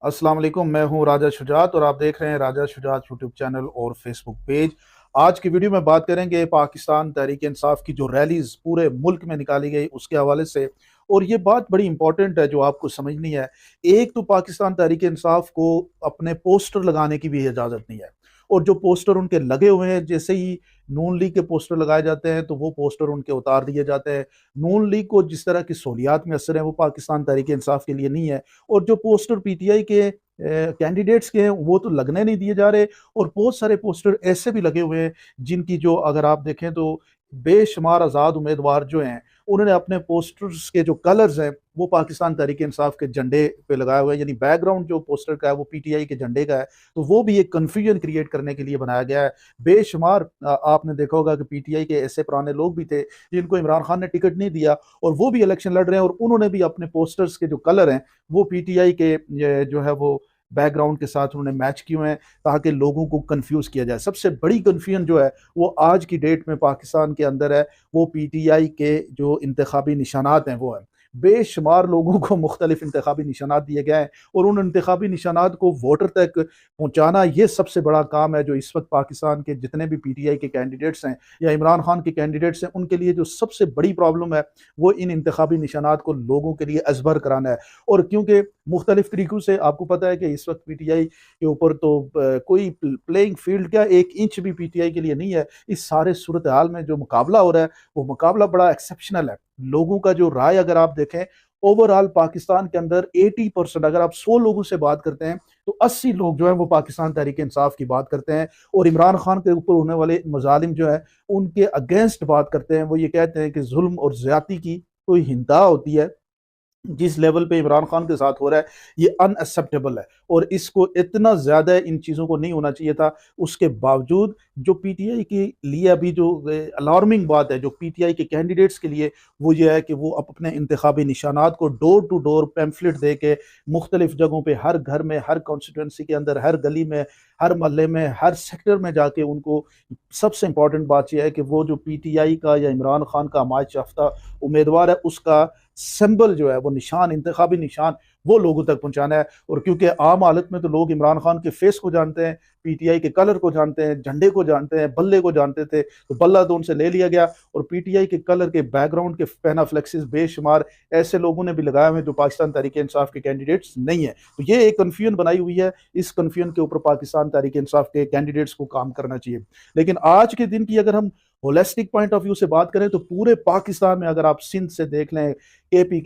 अस्सलाम वालेकुम, मैं हूं राजा शुजात और आप देख रहे हैं राजा शुजात यूट्यूब चैनल और फेसबुक पेज। आज की वीडियो में बात करेंगे पाकिस्तान तहरीक इंसाफ की जो रैलीज पूरे मुल्क में निकाली गई उसके हवाले से। और ये बात बड़ी इंपॉर्टेंट है जो आपको समझनी है। एक तो पाकिस्तान तहरीक इंसाफ को अपने पोस्टर लगाने की भी इजाज़त नहीं है, और जो पोस्टर उनके लगे हुए हैं, जैसे ही नून लीग के पोस्टर लगाए जाते हैं तो वो पोस्टर उनके उतार दिए जाते हैं। नून लीग को जिस तरह की सहूलियात में असर है वो पाकिस्तान तहरीक इंसाफ के लिए नहीं है। और जो पोस्टर पीटीआई के कैंडिडेट्स के हैं वो तो लगने नहीं दिए जा रहे। और बहुत सारे पोस्टर ऐसे भी लगे हुए हैं जिनकी जो अगर आप देखें तो बेशुमार आज़ाद उम्मीदवार जो हैं उन्होंने अपने पोस्टर्स के जो कलर्स हैं वो पाकिस्तान तहरीक इंसाफ के झंडे पे लगाया हुआ है, यानी बैकग्राउंड जो पोस्टर का है वो पीटीआई के झंडे का है। तो वो भी एक कन्फ्यूजन क्रिएट करने के लिए बनाया गया है। बेशुमार आपने देखा होगा कि पीटीआई के ऐसे पुराने लोग भी थे जिनको इमरान खान ने टिकट नहीं दिया और वो भी इलेक्शन लड़ रहे हैं, और उन्होंने भी अपने पोस्टर्स के जो कलर हैं वो पीटीआई के जो है वो बैकग्राउंड के साथ उन्होंने मैच किए हैं ताकि लोगों को कंफ्यूज किया जाए। सबसे बड़ी कंफ्यूजन जो है वो आज की डेट में पाकिस्तान के अंदर है, वो पीटीआई के जो इंतखाबी निशानात हैं वो है। बेशुमार लोगों को मुख्तलिफ इंतखाबी निशानात दिए गए हैं और उन इंतखाबी निशानात को वोटर तक पहुँचाना ये सबसे बड़ा काम है जो इस वक्त पाकिस्तान के जितने भी पीटीआई के कैंडिडेट्स हैं या इमरान खान के कैंडिडेट्स हैं उनके लिए जो सबसे बड़ी प्रॉब्लम है वो इन इंतखाबी निशानात को लोगों के लिए अजबर कराना है। और क्योंकि मुख्तलिफ तरीक़ों से आपको पता है कि इस वक्त पीटीआई के ऊपर तो कोई प्लेइंग फील्ड क्या 1 इंच भी पीटीआई के लिए नहीं है। इस सारे सूरत हाल में जो मुकाबला हो रहा है वो मुकाबला बड़ा एक्सेप्शनल है। लोगों का जो राय अगर आप देखें ओवरऑल पाकिस्तान के अंदर 80%, अगर आप 100 लोगों से बात करते हैं तो 80 लोग जो है वो पाकिस्तान तहरीक इंसाफ की बात करते हैं और इमरान खान के ऊपर होने वाले मजालिम जो है उनके अगेंस्ट बात करते हैं। वो ये कहते हैं कि जुल्म और ज्यादती की कोई इंतहा होती है, जिस लेवल पे इमरान खान के साथ हो रहा है ये अनएक्सेप्टेबल है और इसको इतना ज़्यादा इन चीज़ों को नहीं होना चाहिए था। उसके बावजूद जो पीटीआई के लिए अभी जो अलार्मिंग बात है जो पीटीआई के कैंडिडेट्स के लिए वो ये है कि वो अपने इंतखाबी निशानात को डोर टू डोर पैम्फलेट दे के मुख्तलिफ जगहों पे हर घर में, हर कॉन्स्टिट्यूंसी के अंदर, हर गली में, हर मोहल्ले में, हर सेक्टर में जाके उनको सबसे इंपॉर्टेंट बात यह है कि वो जो पीटीआई का या इमरान खान का हमायत याफ्ता उम्मीदवार है उसका सिंबल जो है वो निशान, इंतखाबी निशान वो लोगों तक पहुंचाना है। और क्योंकि आम हालत में तो लोग इमरान खान के फेस को जानते हैं, पीटीआई के कलर को जानते हैं, झंडे को जानते हैं, बल्ले को जानते थे, तो बल्ला तो उनसे ले लिया गया। और पीटीआई के कलर के बैकग्राउंड के पैना फ्लेक्सिस बेशुमार ऐसे लोगों ने भी लगाए हुए जो पाकिस्तान तहरीक इंसाफ के कैंडिडेट्स नहीं है। तो ये एक कन्फ्यूजन बनाई हुई है, इस कन्फ्यूजन के ऊपर पाकिस्तान तहरीक इंसाफ के कैंडिडेट्स को काम करना चाहिए। लेकिन आज के दिन की अगर हम होलिस्टिक पॉइंट ऑफ व्यू से बात करें तो पूरे पाकिस्तान में अगर आप सिंध से देख लें, केपी